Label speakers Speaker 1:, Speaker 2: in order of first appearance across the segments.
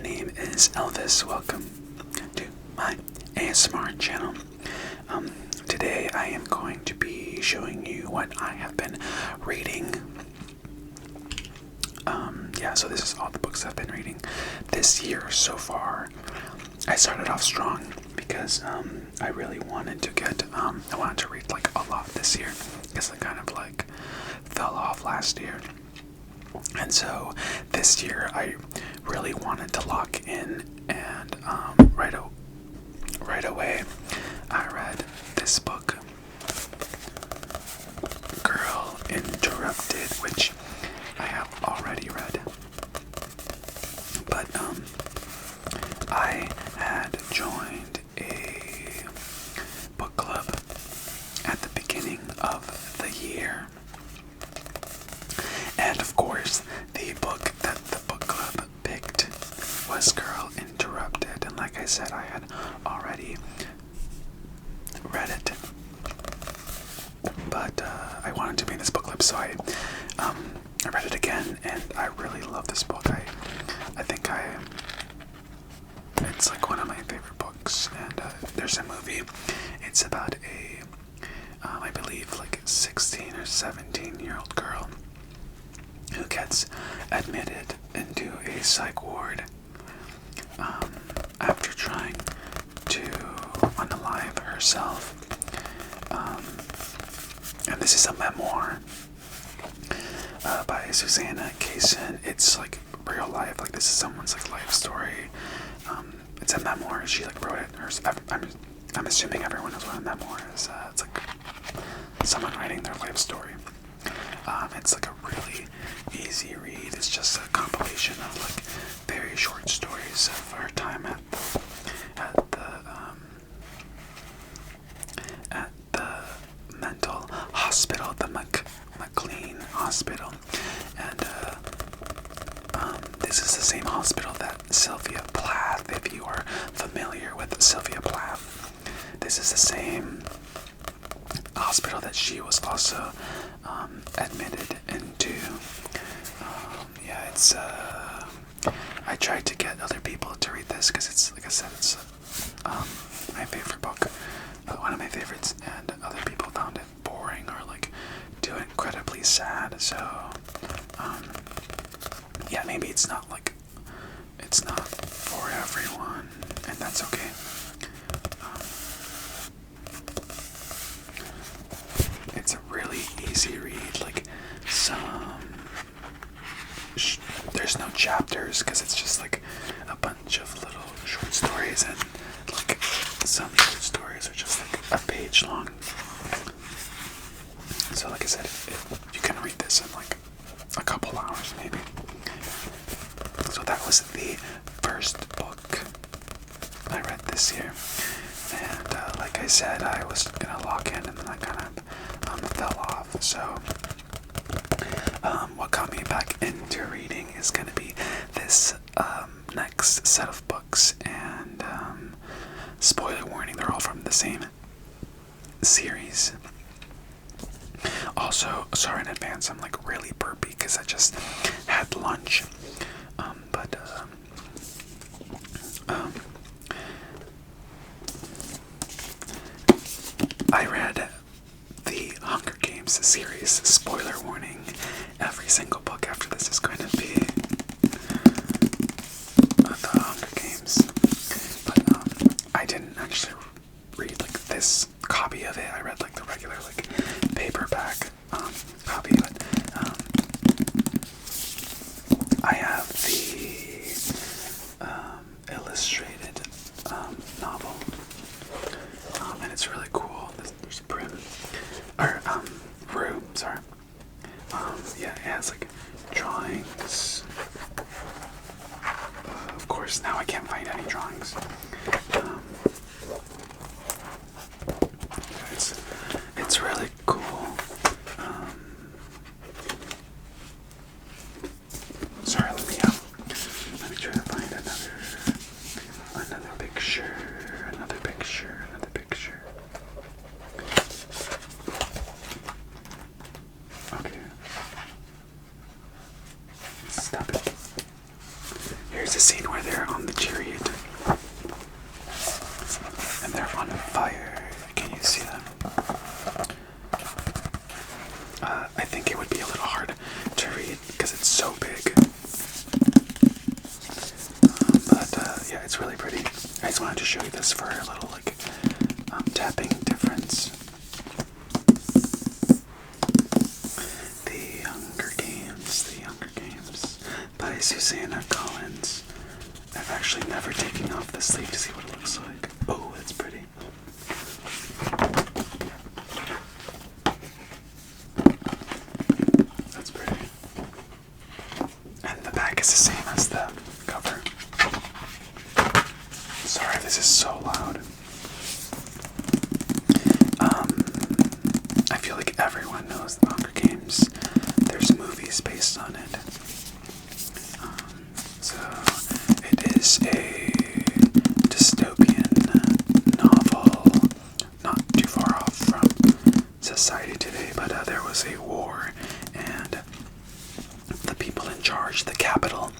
Speaker 1: name is Elvis. Welcome to my ASMR channel. Today I am going to be showing you what I have been reading. So this is all the books I've been reading this year so far. I started off strong because I really wanted to I wanted to read like a lot this year because I kind of like fell off last year. And so this year I really wanted to lock in, and right away I read this book, Girl Interrupted, which I have already read. But I had joined a book club at the beginning of the year. And of course, the book that the book club picked was Girl Interrupted. And like I said, I had already read it. But I wanted to be in this book club, so I read it again, and I really love this book. I think it's like one of my favorite books. And there's a movie. It's about I believe like 16 or 17-year-old girl who gets admitted into a psych ward after trying to unalive herself. And this is a memoir by Susanna Kaysen. It's like real life. Like this is someone's like life story. It's a memoir. She like wrote it. I'm assuming everyone knows what a memoir is. It's like someone writing their life story. It's like a really easy read. It's just a compilation of like very short stories of her time at the mental hospital, the McLean Hospital, and this is the same hospital that Sylvia Plath. If you are familiar with Sylvia Plath, this is the same hospital that she was also admitted into. I tried to get other people to read this because it's, like I said, it's my favorite book, one of my favorites, and other people found it boring or like too incredibly sad. So maybe it's not for everyone, and that's okay. It's a really easy read, like there's no chapters because it's just like a bunch of little short stories, and like some short stories are just like a page long. So like I said, you can read this in like a couple hours maybe. So that was the first book I read this year, and like I said, I was gonna lock in, and then I kind of fell off. So what got me back into reading is gonna be this next set of books, and spoiler warning, they're all from the same series. Also, sorry in advance, I'm like really burpy because I just had lunch. I read the Hunger Games series. Spoiler warning, every single book after this is going to be the Hunger Games. But I didn't actually read like this copy of it. I read like the regular like paperback copy, but I have the illustrated novel, and it's really cool. There's Rue, sorry. It has like drawings. Of course, now I can't find any drawings. It's really cool. Sorry, let me try to find another picture. Okay. Stop it. Here's a scene where they're on to show you this for a little like tapping difference. The Hunger Games by Susanna Collins. I've actually never taken off the sleeve to see what it looks like. Oh, that's pretty. That's pretty. And the back is the same as the cover. Sorry, this is so loud. I feel like everyone knows the Hunger Games. There's movies based on it. So it is a dystopian novel, not too far off from society today, but there was a war, and the people in charge, the capital,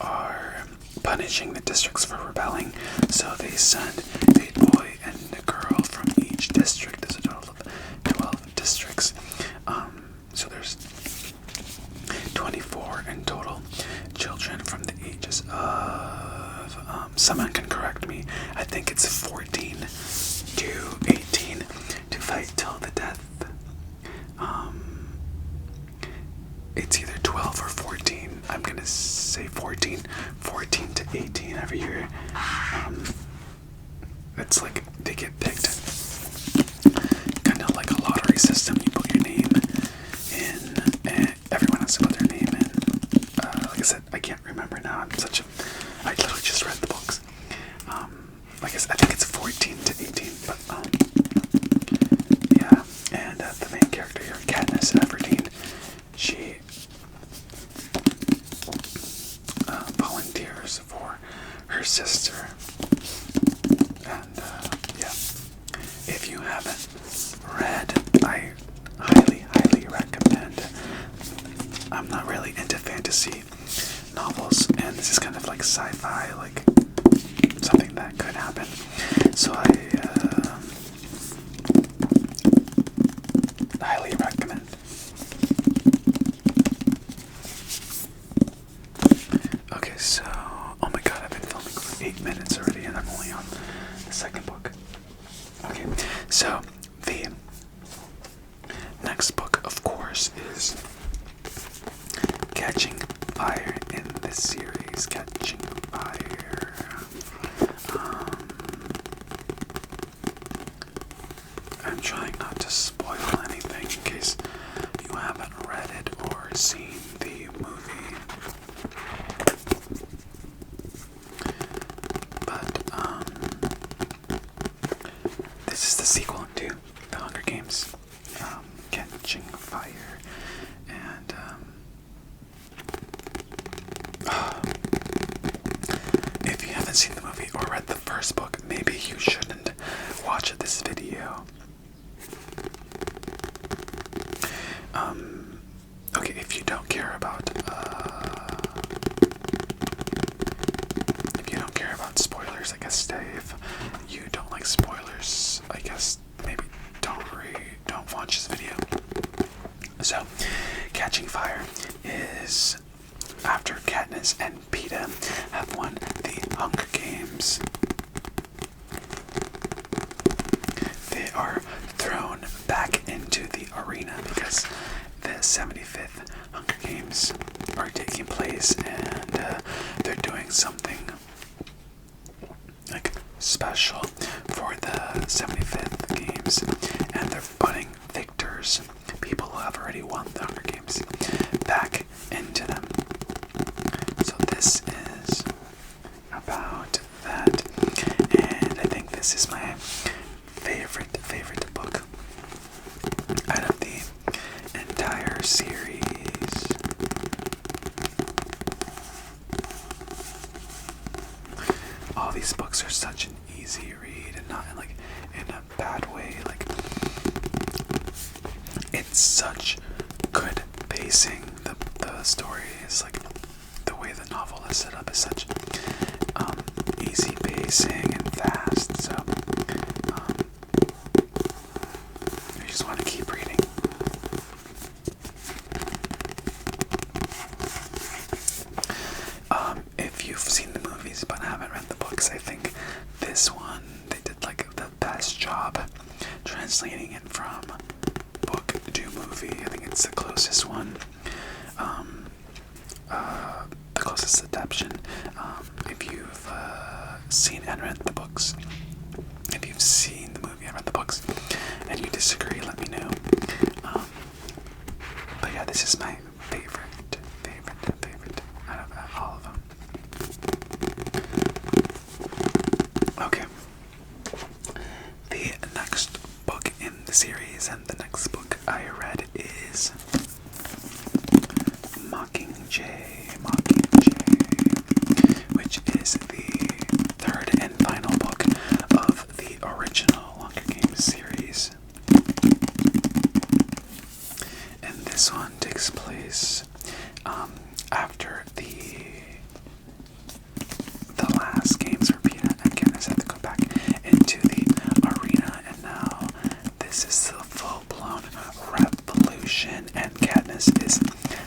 Speaker 1: are punishing the districts for rebelling, so they send a boy and a girl from each district. There's a total of 12 districts. So there's 24 in total children from the ages of, someone can correct me, I think it's 14 to 18 to fight till the death. It's either 12 or 14. I'm gonna say 14 to 18 every year. It's like they get picked, kind of like a lottery system. You put your name in, and everyone has to put their name in. Like I said, I can't remember now. I literally just read the books. Like I said, I think it's 14 to 18, but yeah. And the main character here, Katniss Everdeen, she volunteers for her sister, and yeah. If you haven't read, I highly recommend. I'm not really into fantasy novels, and this is kind of like sci-fi, like something that could happen. So I highly recommend. Okay, so oh my god, I've been filming for 8 minutes already, and I'm only on the second book. Okay, so the next book, of course, is Catching Fire in this series. Catching Fire. I'm trying not to spoil anything in case you haven't read it or seen the movie. But this is the sequel to The Hunger Games, Catching Fire, and if you haven't seen the movie or read the first book, maybe you shouldn't watch this video. Okay, if you don't care about spoilers, I guess stay. If you don't like spoilers, I guess maybe don't watch this video. So, Catching Fire is after Katniss and Peeta have won the Hunger Games. They are thrown back into the arena because the 75th Hunger Games are taking place, and they're doing something like special for the 75th Games, and they're putting victors, people who have already won the Hunger Games, back into them. So this is about that, and I think this is my favorite book out of the entire series. All these books are such an easy read, and not in a bad way. Like, it's such good pacing. The story is like, the way the novel is set up is such easy pacing and fast. So you just want to keep reading. If you've seen the movies but haven't read the books, I think translating it from book to movie. I think it's the closest one, the closest adaptation. If you've seen and read the books, if you've seen the movie and read the books, and you disagree, let me know. But yeah, this is my favorite out of all of them. Okay. The next book in the series, and the next book I read is Mockingjay, which is the third and final book of the original Hunger Games series. And this one takes place after the last games where Peeta and Katniss have to go back into the arena, and now this is the full-blown revolution, and Katniss is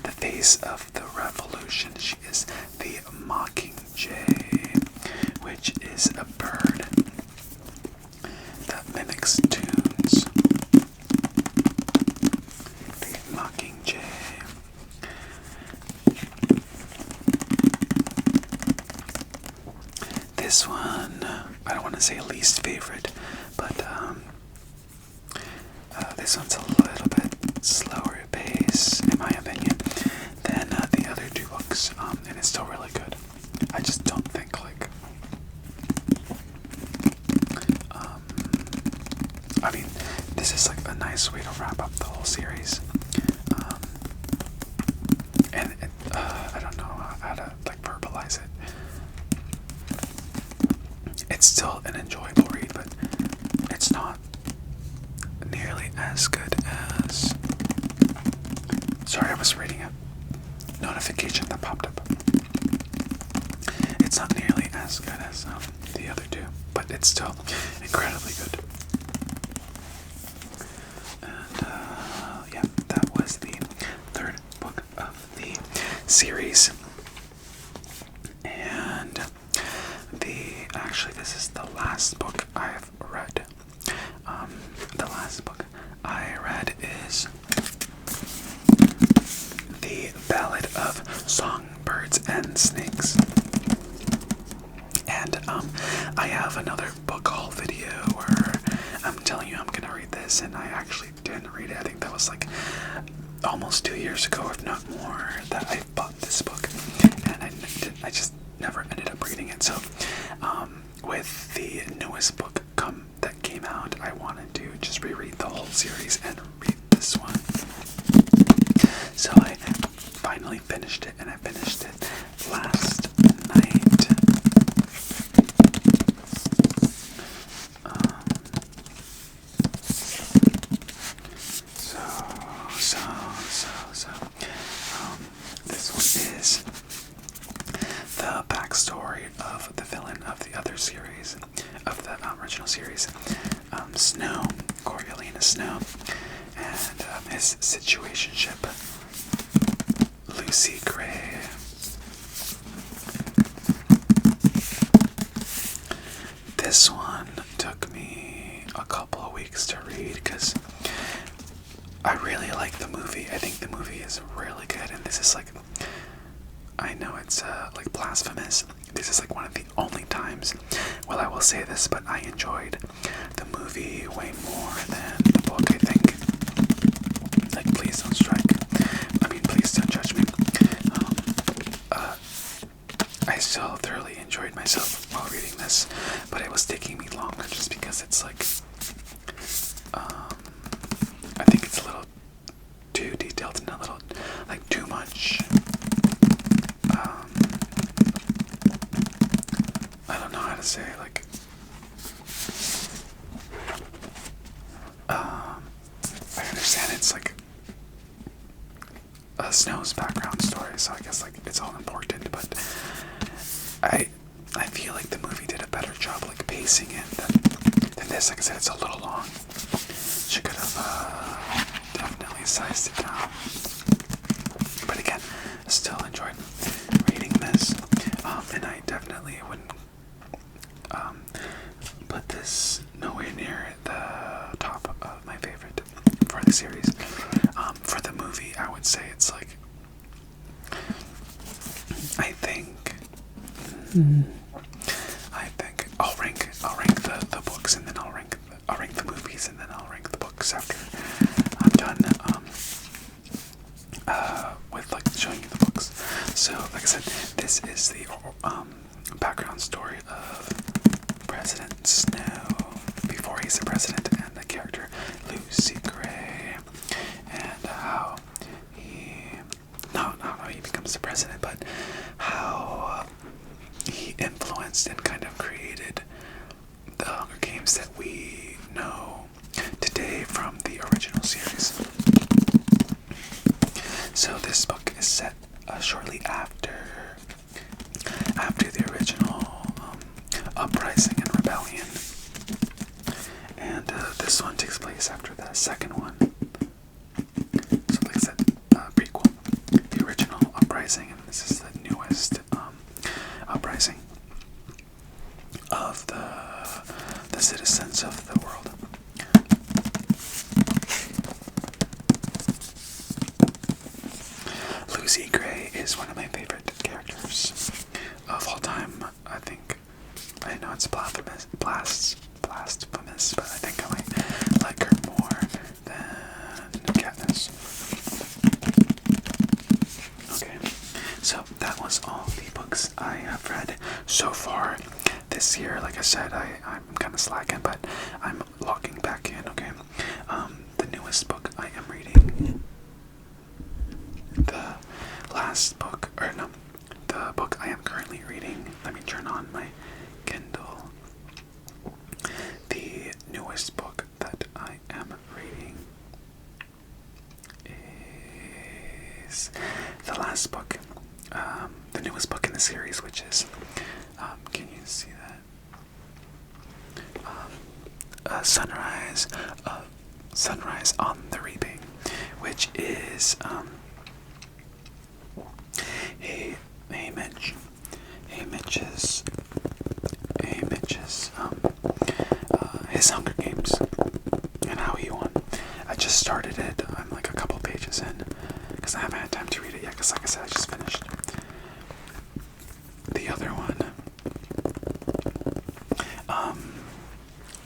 Speaker 1: the face of the revolution. She is the Mockingjay, which is a bird that mimics tunes. The Mockingjay. This one, I don't want to say least favorite, but this one's a little bit slower pace, in my opinion, than the other two books, and it's still really good. I just don't think, like, I mean, this is like a nice way to wrap up the whole series, and I don't know how to like verbalize it. It's still an enjoyable read, but it's not nearly as good as... Sorry, I was reading a notification that popped up. It's not nearly as good as the other two, but it's still incredibly good. And yeah, that was the third book of the series. And actually, this is the last book I've read. The last book I read is The Ballad of Songbirds and Snakes. And I have another book haul video where I'm telling you I'm gonna read this, and I actually didn't read it. I think that was like almost 2 years ago, if not more, that I bought this book, and I just never ended up reading it. So with the newest book that came out, I wanted to just reread the whole series and read this one. So I finally finished it, and I finished it last night. This one is the backstory of the villain of the other series, of the original series, Snow, Coriolanus Snow, and his situationship, Lucy Gray. This one took me a couple of weeks to read because I really like the movie. I think the movie is really good, and this is like, I know it's like blasphemous. This is like one of the only times, well, I will say this, but I enjoyed the movie way more than the book, I think. Like, please don't strike. I mean, please don't judge me. I still thoroughly enjoyed myself while reading this, but it was taking me longer just because it's like, I think it's a little too detailed and a little, like, too much. I don't know how to say, like, I understand it's like Snow's background story, so I guess like it's all important, but I feel like the movie did a better job like pacing it than this. Like I said, it's a little long. She could have definitely sized it down. But again, I still enjoyed reading this, and I definitely wouldn't put this nowhere near the top I think I'll rank the books, and then I'll rank the movies, and then I'll rank the books after I'm done with like showing you the books. So like I said, this is the background story of President Snow before he's the president, and the character Lucy Gray, and how he not how he becomes the president, but how he influenced and kind of created the Hunger Games that we know today from the original series. So this book is set shortly after the original uprising and rebellion, and this one takes place after the second one. So like I said, prequel, the original uprising, and this is the newest uprising of the citizens of the world. Lucy Gray is one of my favorite characters of all time. I know it's blasphemous, but I think I might like her more than Katniss. Okay, so that was all the books I have read so far this year. Like I said, I'm kind of slacking, but I'm logging back in. Okay, the newest book I am reading, the book I am currently reading. Let me turn on my Kindle. The newest book that I am reading is the last book, the newest book in the series, which is, can you see that? Sunrise on the Reaping, which is, his Hunger Games and how he won. I just started it. I'm like a couple pages in because I haven't had time to read it yet. Because like I said, I just finished the other one.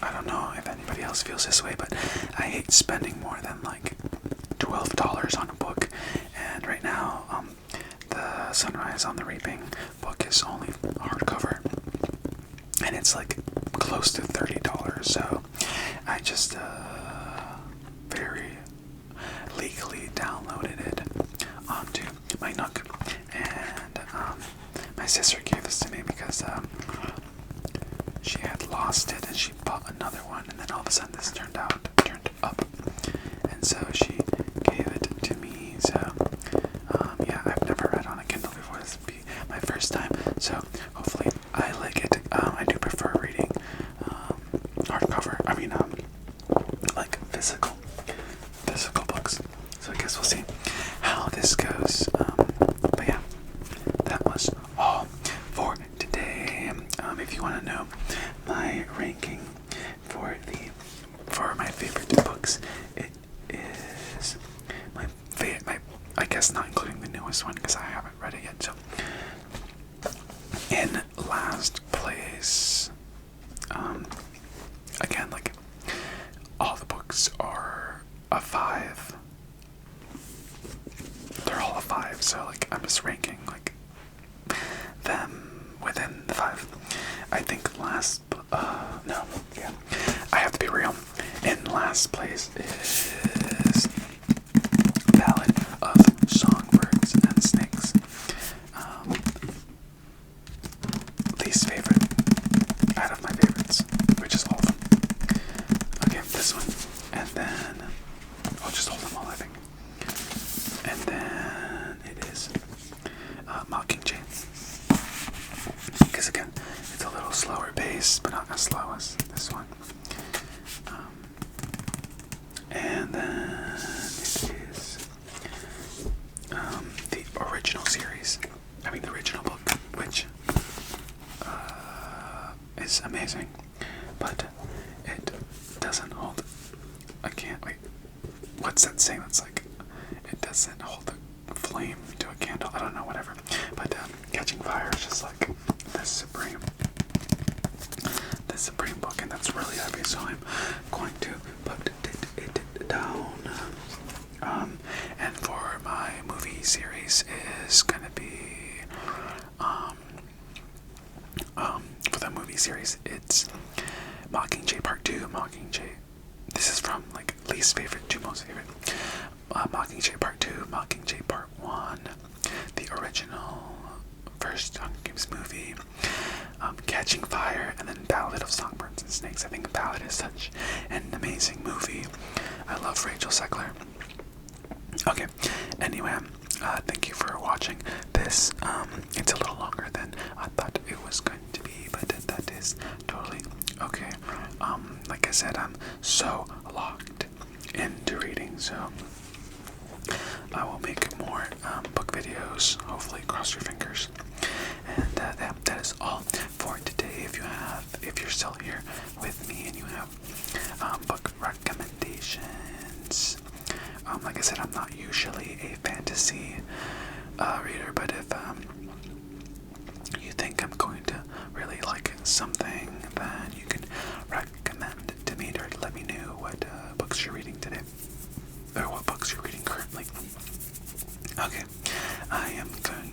Speaker 1: I don't know if anybody else feels this way, but I hate spending more than like $12 on a book. And right now, the Sunrise on the Reaping book is only hardcover, and it's like close to $30. So I just very legally downloaded it onto my Nook, and my sister gave this to me because she had lost it and she bought another one, and then all of a sudden this turned up, and so she gave it to me. So yeah, I've never read on a Kindle before. This would be my first time, so hopefully I like it. I do prefer reading hardcover. Like physical books. So I guess we'll see how this goes. But yeah, that was all for today. If you want to know my ranking for my favorite books, it is my I guess not including the newest one because I haven't read it yet. So in last place, again, like all the books are a 5. They're all a 5, so like I'm just ranking like them within the 5. I think I have to be real. In last place is Ballad of Songbirds and Snakes. Least favorite out of my favorites, which is all of them. Okay, this one, and then I'll just hold them all, I think. And then it is Mockingjay, because again, it's a little slower pace, but not as slow as this one. And then it is the original series. The original book, which is amazing, but it doesn't hold. I can't wait. What's that saying? That's like it doesn't hold the flame to a candle. I don't know, whatever. But Catching Fire is just like this Okay, so I'm going to put it down. And for my movie series is gonna be for the movie series it's Mockingjay Part 2, Mockingjay. This is from like least favorite to most favorite. Mockingjay Part 2, Mockingjay Part 1, the original first Hunger Games movie, Catching Fire, and then Ballad of Songbirds and Snakes. I think Ballad is such an amazing movie. I love Rachel Zegler. Okay, anyway, thank you for watching this. It's a little longer than I thought it was going to be, but that is totally okay. Like I said, I'm so locked into reading, so I will make more book videos. Hopefully, cross your fingers. And that is all for today. If you're still here with me and you have book recommendations, like I said, I'm not usually a fantasy reader, but if you think I'm going to really like something, then you can recommend it to me or let me know what books you're reading today, or what books you're reading currently. Okay, I am going